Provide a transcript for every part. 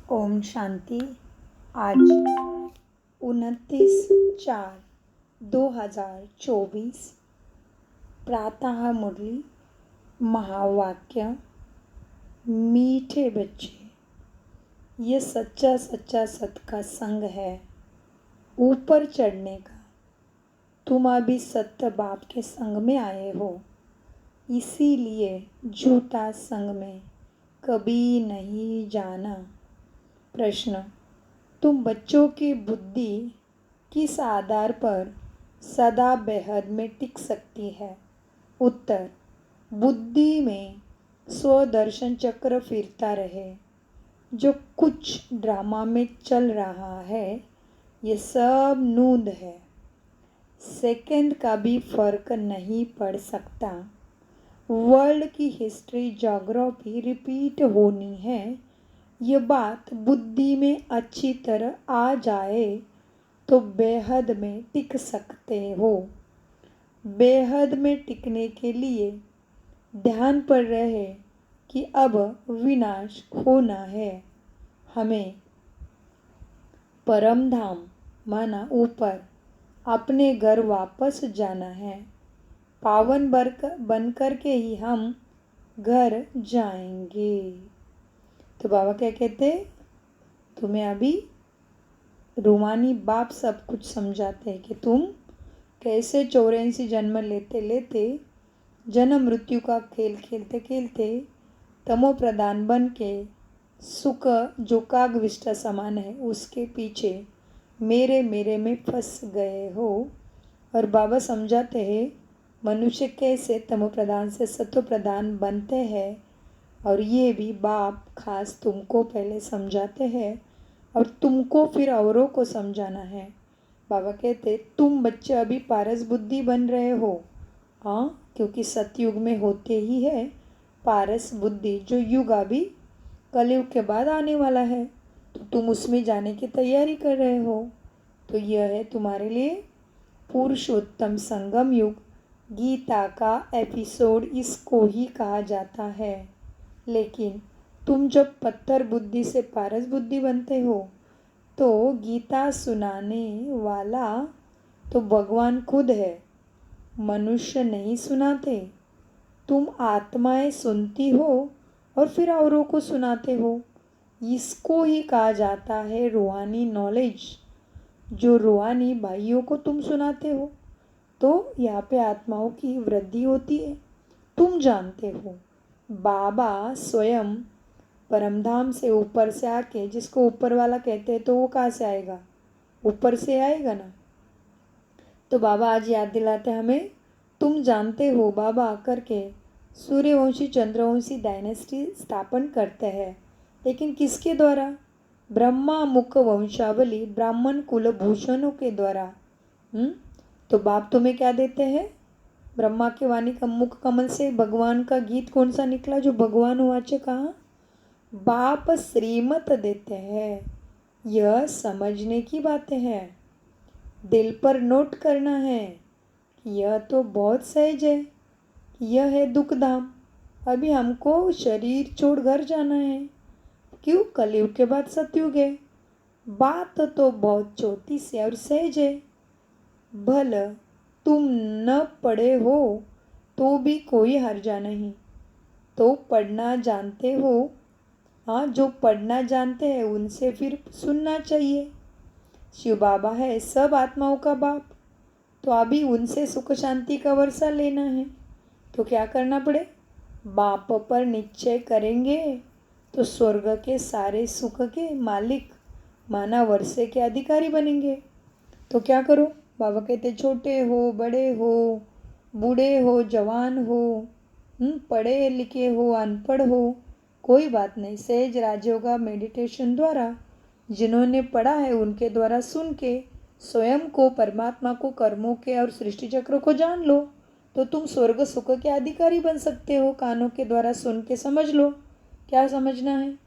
ओम शांति। आज 29/4/2024 प्रातः मुरली महावाक्य। मीठे बच्चे, ये सच्चा सच्चा सत का संग है ऊपर चढ़ने का। तुम अभी सत्य बाप के संग में आए हो, इसीलिए झूठा संग में कभी नहीं जाना। प्रश्न: तुम बच्चों की बुद्धि किस आधार पर सदा बेहद में टिक सकती है? उत्तर: बुद्धि में स्वदर्शन चक्र फिरता रहे। जो कुछ ड्रामा में चल रहा है ये सब नूंद है, सेकंड का भी फर्क नहीं पड़ सकता। वर्ल्ड की हिस्ट्री ज्योग्राफी रिपीट होनी है, ये बात बुद्धि में अच्छी तरह आ जाए तो बेहद में टिक सकते हो। बेहद में टिकने के लिए ध्यान पर रहे कि अब विनाश होना है। हमें परम धाम माना ऊपर अपने घर वापस जाना है। पावन बन करके ही हम घर जाएंगे। तो बाबा क्या कहते, तुम्हें अभी रूमानी बाप सब कुछ समझाते हैं कि तुम कैसे 84 जन्म लेते लेते जन्म मृत्यु का खेल खेलते खेलते तमो प्रधान बन के सुख जो कागविष्टा समान है उसके पीछे मेरे में फंस गए हो। और बाबा समझाते हैं मनुष्य कैसे तमो प्रधान से सत्व प्रधान बनते हैं, और ये भी बाप खास तुमको पहले समझाते हैं और तुमको फिर औरों को समझाना है। बाबा कहते तुम बच्चे अभी पारस बुद्धि बन रहे हो, हाँ, क्योंकि सतयुग में होते ही है पारस बुद्धि, जो युग अभी कलयुग के बाद आने वाला है, तो तुम उसमें जाने की तैयारी कर रहे हो। तो यह है तुम्हारे लिए पुरुषोत्तम संगम युग। गीता का एपिसोड इसको ही कहा जाता है। लेकिन तुम जब पत्थर बुद्धि से पारस बुद्धि बनते हो तो गीता सुनाने वाला तो भगवान खुद है, मनुष्य नहीं सुनाते। तुम आत्माएं सुनती हो और फिर औरों को सुनाते हो। इसको ही कहा जाता है रूहानी नॉलेज। जो रूहानी भाइयों को तुम सुनाते हो तो यहाँ पे आत्माओं की वृद्धि होती है, तुम जानते हो। बाबा स्वयं परमधाम से ऊपर से आके, जिसको ऊपर वाला कहते हैं, तो वो कहाँ से आएगा? ऊपर से आएगा ना। तो बाबा आज याद दिलाते हमें, तुम जानते हो बाबा आकर के सूर्यवंशी चंद्रवंशी डायनेस्टी स्थापन करते हैं, लेकिन किसके द्वारा? ब्रह्मा मुख वंशावली ब्राह्मण कुलभूषणों के द्वारा। तो बाप तुम्हें क्या देते हैं? ब्रह्मा के वाणी का मुख कमल से भगवान का गीत कौन सा निकला जो भगवान वाचे कहा? बाप श्रीमत देते हैं। यह समझने की बातें हैं, दिल पर नोट करना है। यह तो बहुत सहज है, यह है दुख धाम। अभी हमको शरीर छोड़ घर जाना है। क्यों? कलयुग के बाद सतयुग है। बात तो बहुत छोटी सी और सहज है। भल तुम न पढ़े हो तो भी कोई हर्जा नहीं, तो पढ़ना जानते हो। हाँ, जो पढ़ना जानते हैं उनसे फिर सुनना चाहिए। शिव बाबा है सब आत्माओं का बाप, तो अभी उनसे सुख शांति का वर्षा लेना है। तो क्या करना पड़े? बाप पर निश्चय करेंगे तो स्वर्ग के सारे सुख के मालिक माना वर्षे के अधिकारी बनेंगे। तो क्या करो? बाबा कहते छोटे हो बड़े हो बूढ़े हो जवान हो, पढ़े लिखे हो अनपढ़ हो, कोई बात नहीं। सहज राजयोगा मेडिटेशन द्वारा जिन्होंने पढ़ा है उनके द्वारा सुन के स्वयं को, परमात्मा को, कर्मों के और सृष्टि चक्र को जान लो, तो तुम स्वर्ग सुख के अधिकारी बन सकते हो। कानों के द्वारा सुन के समझ लो। क्या समझना है?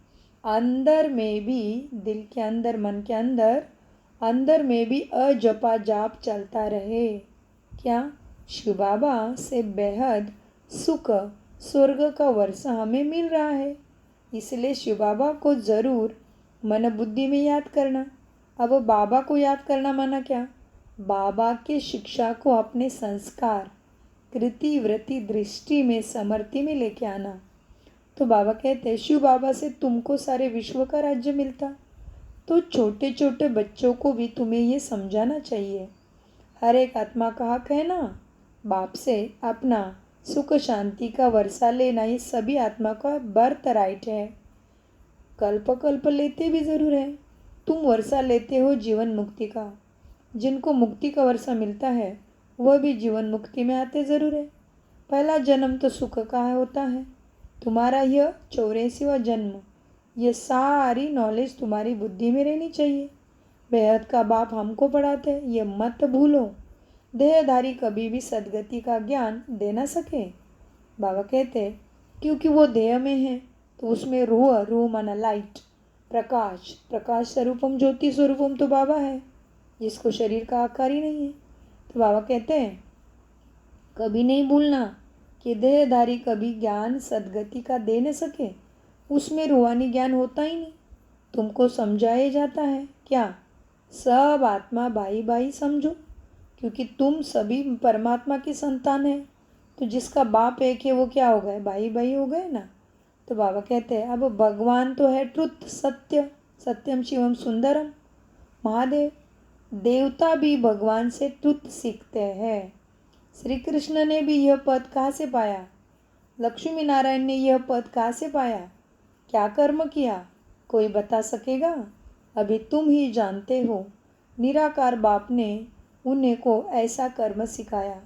अंदर में भी, दिल के अंदर, मन के अंदर, अंदर में भी अजपा जाप चलता रहे। क्या? शिव बाबा से बेहद सुख स्वर्ग का वर्षा हमें मिल रहा है, इसलिए शिव बाबा को ज़रूर मन बुद्धि में याद करना। अब बाबा को याद करना माना क्या? बाबा के शिक्षा को अपने संस्कार, कृति, वृत्ति, दृष्टि में, समर्थि में लेके आना। तो बाबा कहते हैं, शिव बाबा से तुमको सारे विश्व का राज्य मिलता, तो छोटे छोटे बच्चों को भी तुम्हें ये समझाना चाहिए। हर एक आत्मा का हक है ना बाप से अपना सुख शांति का वर्षा लेना। ये सभी आत्मा का बर्थ राइट है। कल्प कल्प लेते भी ज़रूर है। तुम वर्षा लेते हो जीवन मुक्ति का। जिनको मुक्ति का वर्षा मिलता है वह भी जीवन मुक्ति में आते ज़रूर है। पहला जन्म तो सुख का होता है। तुम्हारा यह 84वां जन्म, ये सारी नॉलेज तुम्हारी बुद्धि में रहनी चाहिए। बेहद का बाप हमको पढ़ाते हैं, ये मत भूलो। देहधारी कभी भी सदगति का ज्ञान दे ना सके। बाबा कहते क्योंकि वो देह में है, तो उसमें रूह, रूह माना लाइट, प्रकाश, प्रकाश स्वरूपम, ज्योति स्वरूपम तो बाबा है, जिसको शरीर का आकार ही नहीं है। तो बाबा कहते हैं कभी नहीं भूलना कि देहधारी कभी ज्ञान सदगति का दे न सके। उसमें रूहानी ज्ञान होता ही नहीं। तुमको समझाया जाता है क्या? सब आत्मा भाई भाई समझो, क्योंकि तुम सभी परमात्मा की संतान है। तो जिसका बाप एक है वो क्या हो गए? भाई भाई हो गए ना। तो बाबा कहते हैं अब भगवान तो है ट्रुथ, सत्य, सत्यम शिवम सुंदरम, महादेव। देवता भी भगवान से ट्रुथ सीखते हैं। श्री कृष्ण ने भी यह पद कहाँ से पाया? लक्ष्मी नारायण ने यह पद कहाँ से पाया? क्या कर्म किया? कोई बता सकेगा? अभी तुम ही जानते हो। निराकार बाप ने उन्हें को ऐसा कर्म सिखाया।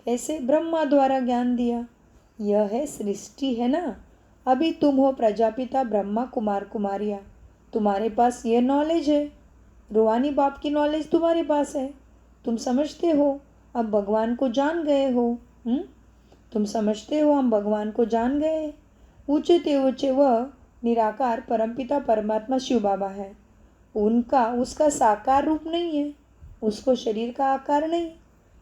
कैसे? ब्रह्मा द्वारा ज्ञान दिया। यह है सृष्टि, है ना। अभी तुम हो प्रजापिता ब्रह्मा कुमार कुमारियाँ। तुम्हारे पास ये नॉलेज है, रूहानी बाप की नॉलेज तुम्हारे पास है। तुम समझते हो अब भगवान को जान गए हो। तुम समझते हो हम भगवान को जान गए। ऊंचे ते ऊंचे वह निराकार परमपिता परमात्मा शिव बाबा है। उसका साकार रूप नहीं है, उसको शरीर का आकार नहीं।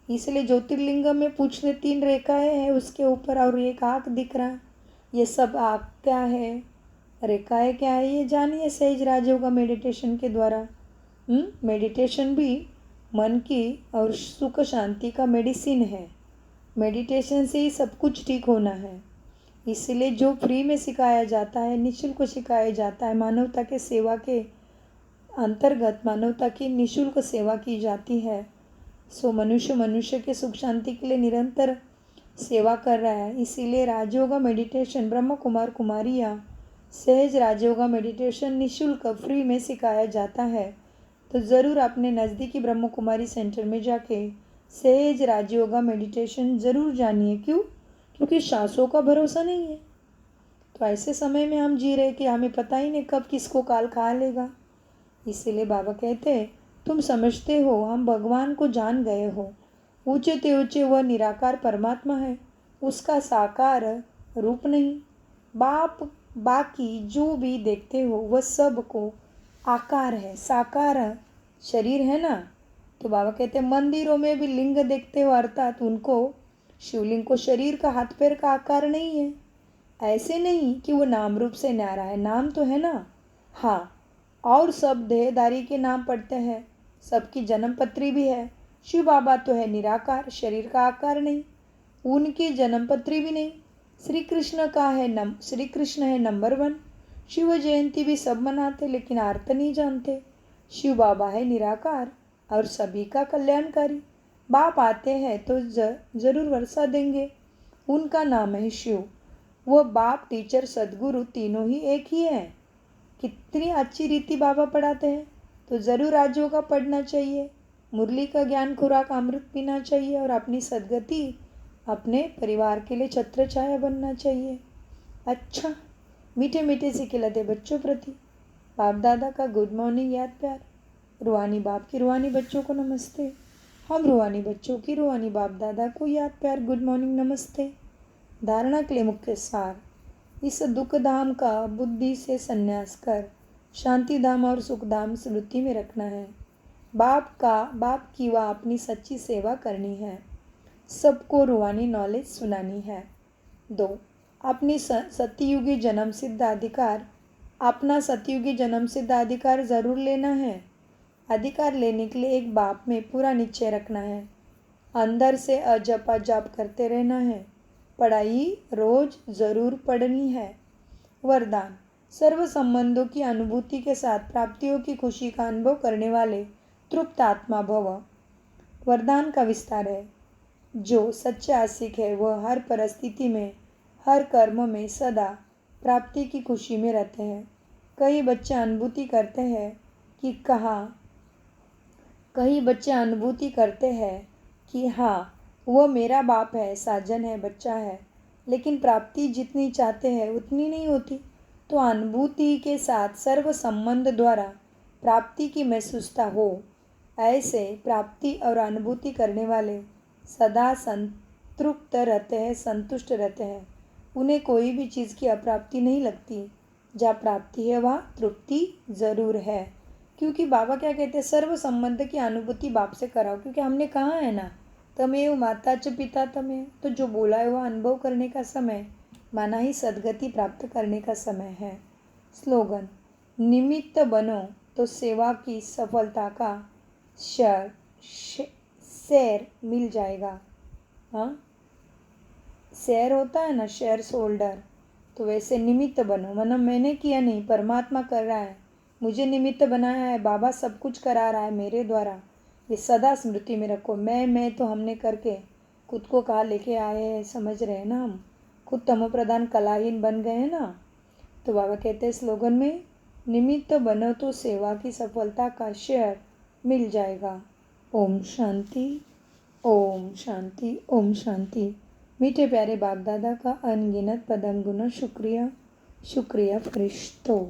इसलिए ज्योतिर्लिंग में पूछते 3 रेखाएं हैं उसके ऊपर और एक आँख दिख रहा है। ये सब आँख क्या है, रेखाएं क्या है, ये जानिए सहज राजयोगा मेडिटेशन के द्वारा। मेडिटेशन भी मन की और सुख शांति का मेडिसिन है। मेडिटेशन से ही सब कुछ ठीक होना है। इसलिए जो फ्री में सिखाया जाता है, निःशुल्क सिखाया जाता है, मानवता के सेवा के अंतर्गत मानवता की निःशुल्क सेवा की जाती है। सो मनुष्य के सुख शांति के लिए निरंतर सेवा कर रहा है। इसीलिए राजयोगा मेडिटेशन ब्रह्म कुमार कुमारियाँ सहज राजयोगा मेडिटेशन निःशुल्क फ्री में सिखाया जाता है। तो ज़रूर अपने नज़दीकी ब्रह्म कुमारी सेंटर में जाके सहज राजयोगा मेडिटेशन ज़रूर जानिए। क्यों? क्योंकि सांसों का भरोसा नहीं है। तो ऐसे समय में हम जी रहे कि हमें पता ही नहीं कब किसको काल खा लेगा। इसीलिए बाबा कहते हैं तुम समझते हो हम भगवान को जान गए हो। ऊंचे ते ऊंचे वह निराकार परमात्मा है, उसका साकार रूप नहीं। बाकी जो भी देखते हो वह सब को आकार है, साकार शरीर है ना। तो बाबा कहते हैं मंदिरों में भी लिंग देखते हो, अर्थात उनको शिवलिंग को शरीर का, हाथ पैर का आकार नहीं है। ऐसे नहीं कि वो नाम रूप से न्यारा है, नाम तो है ना। हाँ, और सब देहदारी के नाम पढ़ते हैं, सबकी जन्मपत्री भी है। शिव बाबा तो है निराकार, शरीर का आकार नहीं, उनकी जन्मपत्री भी नहीं। श्री कृष्ण है नंबर 1। शिव जयंती भी सब मनाते लेकिन अर्थ नहीं जानते। शिव बाबा है निराकार और सभी का कल्याणकारी। बाप आते हैं तो जरूर वर्षा देंगे। उनका नाम है शिव। वो बाप, टीचर, सदगुरु तीनों ही एक ही हैं। कितनी अच्छी रीति बाबा पढ़ाते हैं। तो ज़रूर राजयोगा पढ़ना चाहिए, मुरली का ज्ञान खुराक अमृत पीना चाहिए और अपनी सदगति अपने परिवार के लिए छत्र छाया बनना चाहिए। अच्छा, मीठे मीठे से खिलाते बच्चों प्रति बाप दादा का गुड मॉर्निंग याद प्यार। रूहानी बाप की रूहानी बच्चों को नमस्ते। हम रूहानी बच्चों की रूहानी बाप दादा को याद प्यार, गुड मॉर्निंग, नमस्ते। धारणा के लिए मुख्य सार, इस दुख धाम का बुद्धि से संन्यास कर शांति धाम और सुख धाम स्मृति में रखना है। बाप की व अपनी सच्ची सेवा करनी है। सबको रूहानी नॉलेज सुनानी है। 2, अपनी सत्ययुगी जन्म सिद्ध अधिकार अपना सतयुगी जन्म सिद्ध अधिकार ज़रूर लेना है। अधिकार लेने के लिए एक बाप में पूरा निश्चय रखना है। अंदर से अजपा जाप करते रहना है। पढ़ाई रोज ज़रूर पढ़नी है। वरदान, सर्व संबंधों की अनुभूति के साथ प्राप्तियों की खुशी का अनुभव करने वाले तृप्त आत्मा भव। वरदान का विस्तार है। जो सच्चे आशिक है वह हर परिस्थिति में, हर कर्म में सदा प्राप्ति की खुशी में रहते हैं। कई बच्चे अनुभूति करते हैं कि हाँ, वह मेरा बाप है, साजन है, बच्चा है, लेकिन प्राप्ति जितनी चाहते हैं उतनी नहीं होती। तो अनुभूति के साथ सर्व संबंध द्वारा प्राप्ति की महसूसता हो, ऐसे प्राप्ति और अनुभूति करने वाले सदा संतृप्त रहते हैं, संतुष्ट रहते हैं। उन्हें कोई भी चीज़ की अप्राप्ति नहीं लगती। जहाँ प्राप्ति है वहाँ तृप्ति ज़रूर है। क्योंकि बाबा क्या कहते हैं, सर्व संबंध की अनुभूति बाप से कराओ। क्योंकि हमने कहा है ना, तमेव माता च पिता तमेव। तो जो बोला है वह अनुभव करने का समय, माना ही सदगति प्राप्त करने का समय है। स्लोगन, निमित्त बनो तो सेवा की सफलता का शेयर मिल जाएगा। हाँ, शेयर होता है ना, शेयर होल्डर, तो वैसे निमित्त बनो। मतलब मैंने किया नहीं, परमात्मा कर रहा है, मुझे निमित्त बनाया है, बाबा सब कुछ करा रहा है मेरे द्वारा। ये सदा स्मृति में रखो। मैं तो हमने करके खुद को कहाँ लेके आए हैं, समझ रहे हैं ना। हम खुद तमो प्रधान कलाहीन बन गए हैं ना। तो बाबा कहते हैं स्लोगन में, निमित्त बनो तो सेवा की सफलता का शेयर मिल जाएगा। ओम शांति, ओम शांति, ओम शांति। मीठे प्यारे बाप दादा का अनगिनत पदम गुना शुक्रिया, शुक्रिया फरिश्तों।